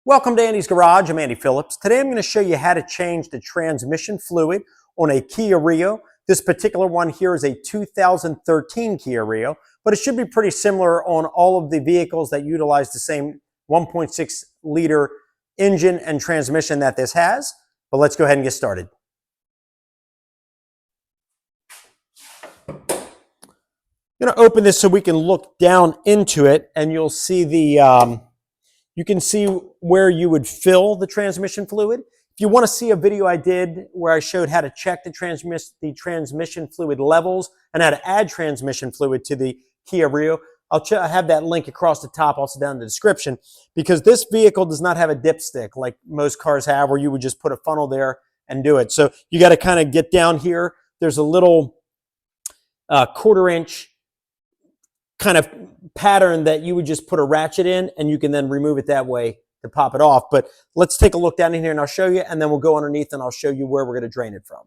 Welcome to Andy's Garage. I'm Andy Phillips. Today I'm going to show you how to change the transmission fluid on a Kia Rio. This particular one here is a 2013 Kia Rio, but it should be pretty similar on all of the vehicles that utilize the same 1.6 liter engine and transmission that this has. But let's go ahead and get started. I'm going to open this so we can look down into it, and you'll see the you can see where you would fill the transmission fluid. If you want to see a video I did where I showed how to check the transmission fluid levels and how to add transmission fluid to the Kia Rio, I'll have that link across the top, also down in the description, because this vehicle does not have a dipstick like most cars have where you would just put a funnel there and do it. So you got to kind of get down here. There's a little 1/4 inch kind of pattern that you would just put a ratchet in, and you can then remove it that way to pop it off. But let's take a look down in here and I'll show you, and then we'll go underneath and I'll show you where we're going to drain it from.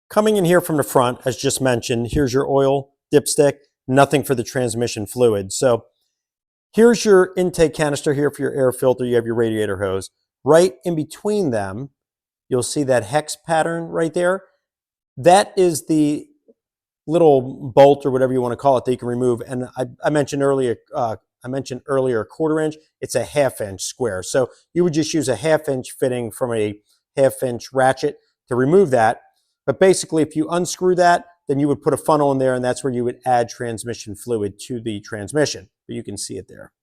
Coming in here from the front, as just mentioned, here's your oil dipstick, nothing for the transmission fluid. So here's your intake canister here for your air filter. You have your radiator hose. Right in between them, you'll see that hex pattern right there. That is the little bolt or whatever you want to call it that you can remove. And I mentioned earlier, 1/4 inch. It's a 1/2 inch square. So you would just use a 1/2 inch fitting from a 1/2 inch ratchet to remove that. But basically, if you unscrew that, then you would put a funnel in there, and that's where you would add transmission fluid to the transmission. But you can see it there.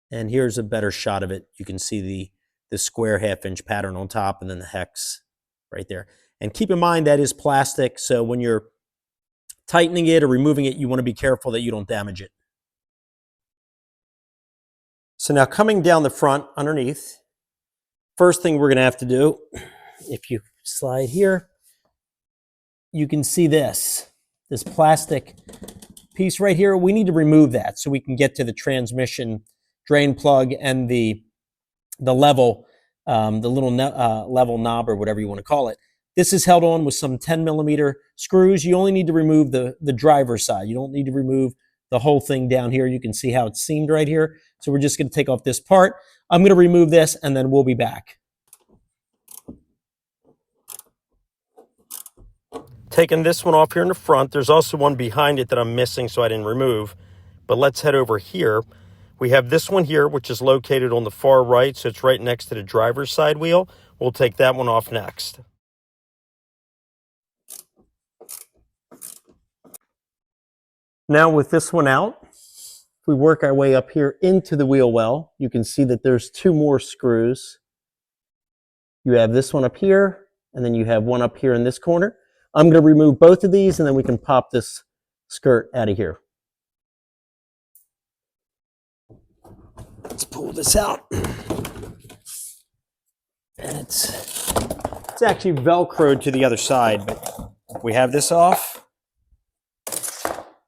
And here's a better shot of it. You can see the square 1/2 inch pattern on top, and then the hex right there. And keep in mind that is plastic, so when you're tightening it or removing it, you want to be careful that you don't damage it. So now coming down the front underneath, first thing we're going to have to do, if you slide here, you can see this plastic piece right here. We need to remove that so we can get to the transmission drain plug and the level, the little level knob or whatever you want to call it. This is held on with some 10mm screws. You only need to remove the driver's side. You don't need to remove the whole thing down here. You can see how it's seamed right here. So we're just going to take off this part. I'm going to remove this, and then we'll be back. Taking this one off here in the front. There's also one behind it that I'm missing, so I didn't remove. But let's head over here. We have this one here, which is located on the far right, so it's right next to the driver's side wheel. We'll take that one off next. Now with this one out, if we work our way up here into the wheel well, you can see that there's 2 more screws. You have this one up here, and then you have one up here in this corner. I'm going to remove both of these, and then we can pop this skirt out of here. Let's pull this out. And it's actually Velcroed to the other side, but we have this off.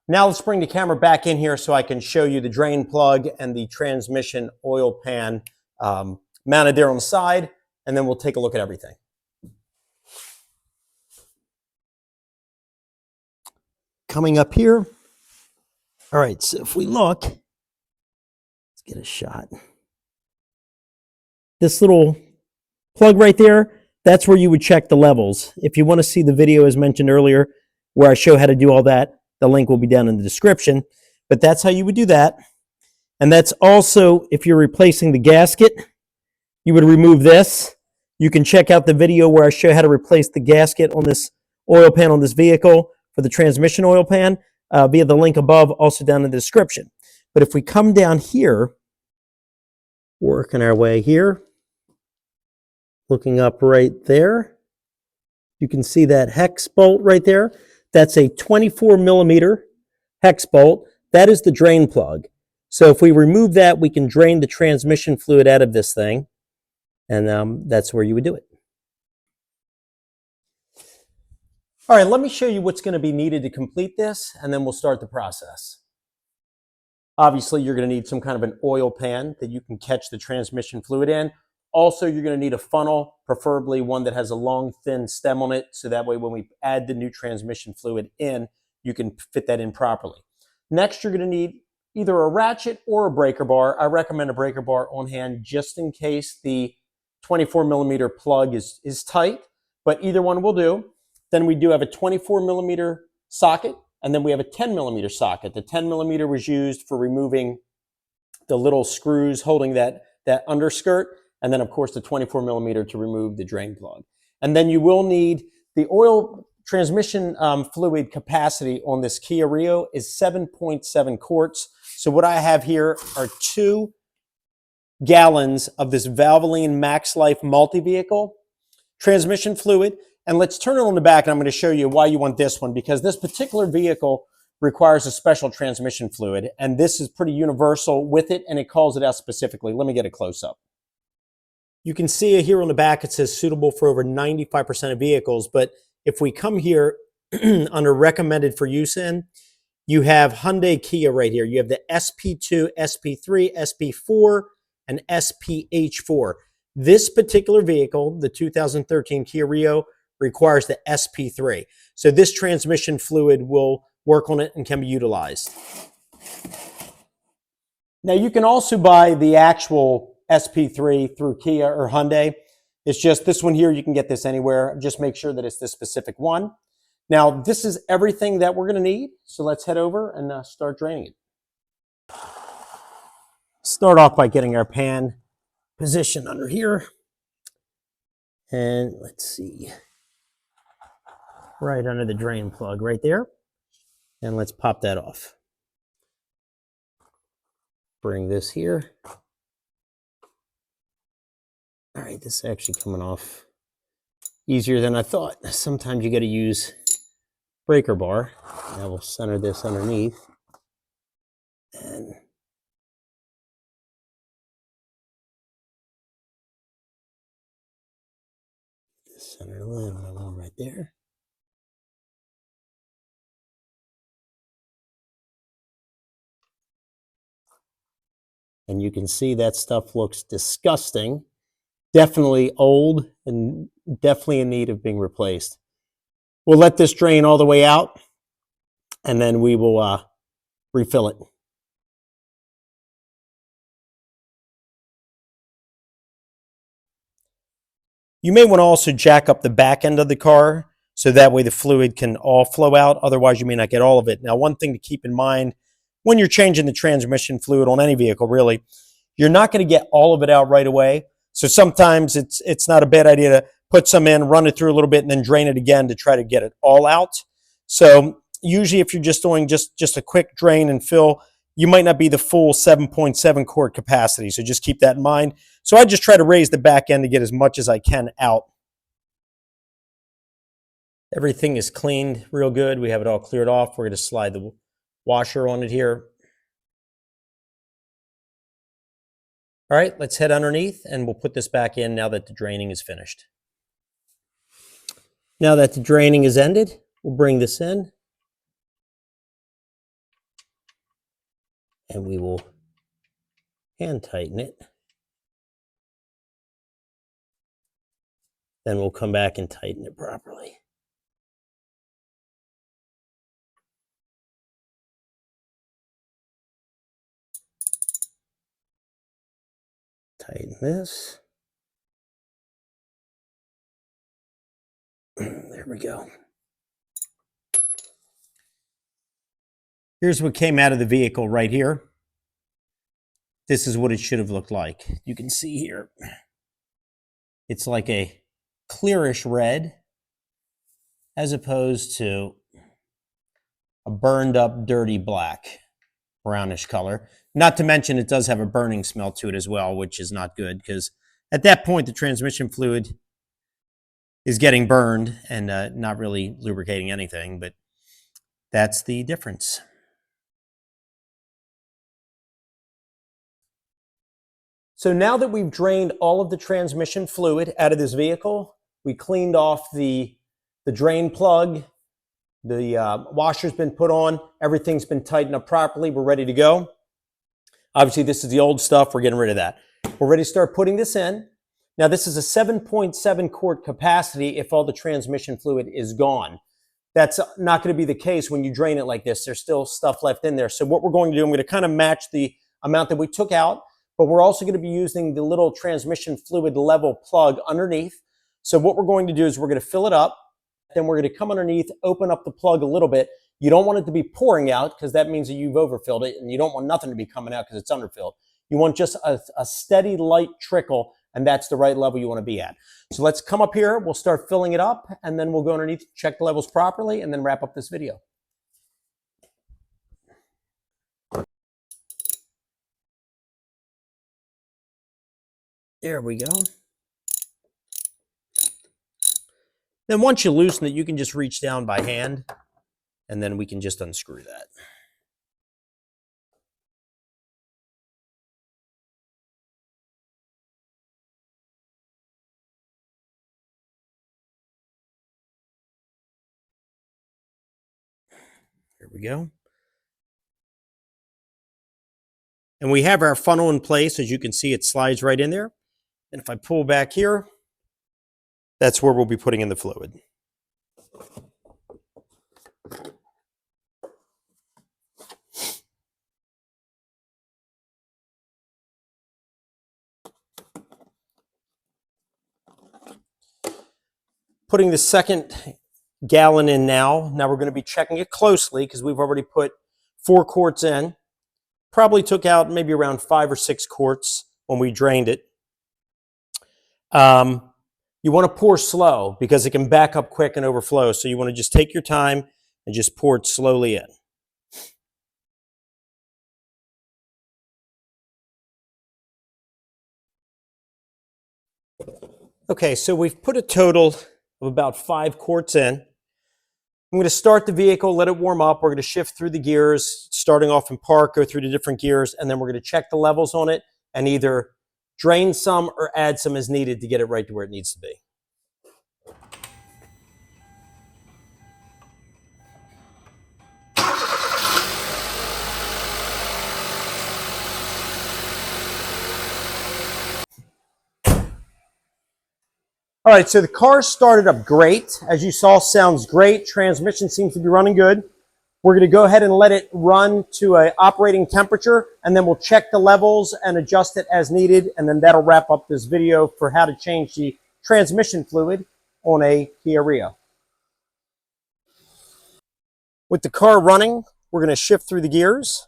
Now let's bring the camera back in here so I can show you the drain plug and the transmission oil pan mounted there on the side, and then we'll take a look at everything. Coming up here. All right, so if we look, let's get a shot. This little plug right there, that's where you would check the levels. If you want to see the video as mentioned earlier where I show how to do all that, the link will be down in the description, but that's how you would do that. And that's also, if you're replacing the gasket, you would remove this. You can check out the video where I show how to replace the gasket on this oil pan on this vehicle for the transmission oil pan via the link above, also down in the description. But if we come down here, working our way here, looking up right there, you can see that hex bolt right there. That's a 24mm hex bolt. That is the drain plug. So if we remove that, we can drain the transmission fluid out of this thing. And that's where you would do it. All right, let me show you what's going to be needed to complete this, and then we'll start the process. Obviously, you're going to need some kind of an oil pan that you can catch the transmission fluid in. Also, you're going to need a funnel, preferably one that has a long, thin stem on it, so that way when we add the new transmission fluid in, you can fit that in properly. Next, you're going to need either a ratchet or a breaker bar. I recommend a breaker bar on hand just in case the 24 millimeter plug is tight, but either one will do. Then we do have a 24 millimeter socket, and then we have a 10 millimeter socket. The 10 millimeter was used for removing the little screws holding that underskirt, and then of course the 24 millimeter to remove the drain plug. And then you will need the oil transmission fluid capacity on this Kia Rio is 7.7 quarts. So what I have here are 2 gallons of this Valvoline Max Life multi-vehicle transmission fluid. And let's turn it on the back, and I'm going to show you why you want this one, because this particular vehicle requires a special transmission fluid, and this is pretty universal with it, and it calls it out specifically. Let me get a close-up. You can see here on the back, it says suitable for over 95% of vehicles, but if we come here under recommended for use in, you have Hyundai Kia right here. You have the SP2, SP3, SP4, and SPH4. This particular vehicle, the 2013 Kia Rio, requires the SP3. So this transmission fluid will work on it and can be utilized. Now you can also buy the actual SP3 through Kia or Hyundai. It's just this one here, you can get this anywhere. Just make sure that it's this specific one. Now this is everything that we're going to need. So let's head over and start draining it. Start off by getting our pan positioned under here. And let's see. Right under the drain plug right there. And let's pop that off. Bring this here. All right, this is actually coming off easier than I thought. Sometimes you got to use breaker bar. Now we'll center this underneath. And center lid right there. And you can see that stuff looks disgusting. Definitely old and definitely in need of being replaced. We'll let this drain all the way out, and then we will refill it. You may want to also jack up the back end of the car so that way the fluid can all flow out. Otherwise, you may not get all of it. Now, one thing to keep in mind when you're changing the transmission fluid on any vehicle, really, you're not going to get all of it out right away. So sometimes it's not a bad idea to put some in, run it through a little bit, and then drain it again to try to get it all out. So usually if you're just doing just a quick drain and fill, you might not be the full 7.7 quart capacity. So just keep that in mind. So I just try to raise the back end to get as much as I can out. Everything is cleaned real good. We have it all cleared off. We're going to slide the washer on it here. All right, let's head underneath and we'll put this back in now that the draining is finished. Now that the draining is ended, we'll bring this in and we will hand tighten it. Then we'll come back and tighten it properly. Tighten this. There we go. Here's what came out of the vehicle right here. This is what it should have looked like. You can see here. It's like a clearish red as opposed to a burned up, dirty black, brownish color. Not to mention it does have a burning smell to it as well, which is not good because at that point the transmission fluid is getting burned and not really lubricating anything, but that's the difference. So now that we've drained all of the transmission fluid out of this vehicle, we cleaned off the drain plug, the washer's been put on, everything's been tightened up properly, we're ready to go. Obviously, this is the old stuff. We're getting rid of that. We're ready to start putting this in. Now, this is a 7.7 quart capacity if all the transmission fluid is gone. That's not going to be the case when you drain it like this. There's still stuff left in there. So what we're going to do, I'm going to kind of match the amount that we took out, but we're also going to be using the little transmission fluid level plug underneath. So what we're going to do is we're going to fill it up. Then we're going to come underneath, open up the plug a little bit. You don't want it to be pouring out because that means that you've overfilled it, and you don't want nothing to be coming out because it's underfilled. You want just a steady light trickle, and that's the right level you want to be at. So let's come up here, we'll start filling it up, and then we'll go underneath, check the levels properly, and then wrap up this video. There we go. Then once you loosen it, you can just reach down by hand, and then we can just unscrew that. Here we go. And we have our funnel in place. As you can see, it slides right in there. And if I pull back here, that's where we'll be putting in the fluid. Putting the second gallon in now. Now we're going to be checking it closely because we've already put 4 quarts in. Probably took out maybe around 5 or 6 quarts when we drained it. You want to pour slow because it can back up quick and overflow. So you want to just take your time and just pour it slowly in. Okay, so we've put a total of about 5 quarts in. I'm going to start the vehicle, let it warm up. We're going to shift through the gears, starting off in park, go through the different gears, and then we're going to check the levels on it and either drain some or add some as needed to get it right to where it needs to be. All right, so the car started up great. As you saw, sounds great. Transmission seems to be running good. We're going to go ahead and let it run to an operating temperature, and then we'll check the levels and adjust it as needed, and then that'll wrap up this video for how to change the transmission fluid on a Kia Rio. With the car running, we're going to shift through the gears.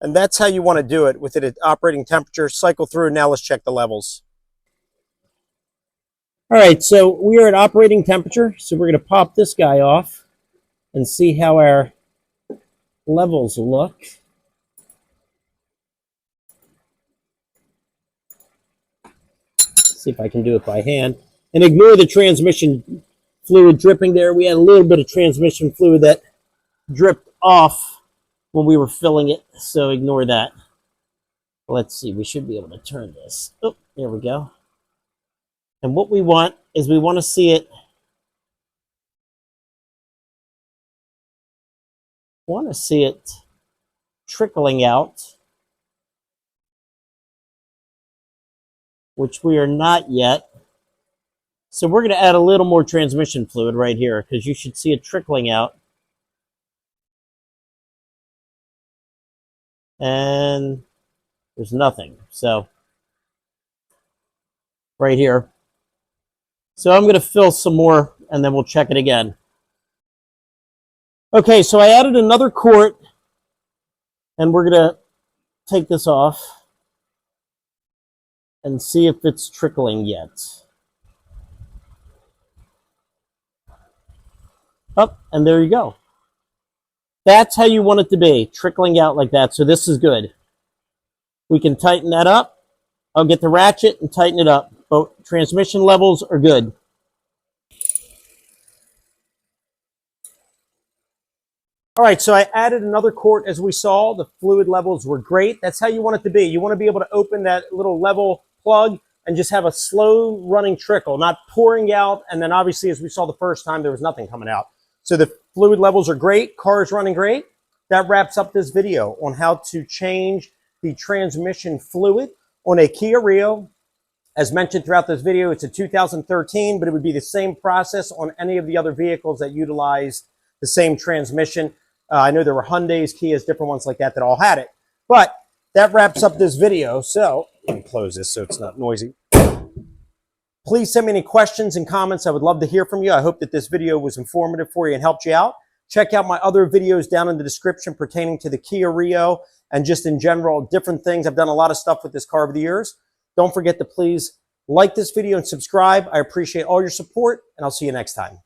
And that's how you want to do it, with it at operating temperature. Cycle through. Now let's check the levels. All right, so we are at operating temperature. So we're going to pop this guy off and see how our levels look. Let's see if I can do it by hand. And ignore the transmission fluid dripping there. We had a little bit of transmission fluid that dripped off when we were filling it, so ignore that. Let's see, we should be able to turn this. Oh, there we go. And what we want is we want to see it, trickling out, which we are not yet. So we're going to add a little more transmission fluid right here because you should see it trickling out. And there's nothing. So right here. So I'm going to fill some more and then we'll check it again. Okay, so I added another quart and we're going to take this off and see if it's trickling yet. Oh, and there you go. That's how you want it to be, trickling out like that. So this is good. We can tighten that up. I'll get the ratchet and tighten it up. But transmission levels are good. All right, so I added another quart as we saw. The fluid levels were great. That's how you want it to be. You want to be able to open that little level plug and just have a slow running trickle, not pouring out. And then obviously, as we saw the first time, there was nothing coming out. So the fluid levels are great. Car is running great. that wraps up this video on how to change the transmission fluid on a Kia Rio. As mentioned throughout this video, it's a 2013, but it would be the same process on any of the other vehicles that utilize the same transmission. I know there were Hyundais, Kias, different ones like that all had it. But that wraps up this video. So let me close this so it's not noisy. Please send me any questions and comments. I would love to hear from you. I hope that this video was informative for you and helped you out. Check out my other videos down in the description pertaining to the Kia Rio and just in general, different things. I've done a lot of stuff with this car over the years. Don't forget to please like this video and subscribe. I appreciate all your support, and I'll see you next time.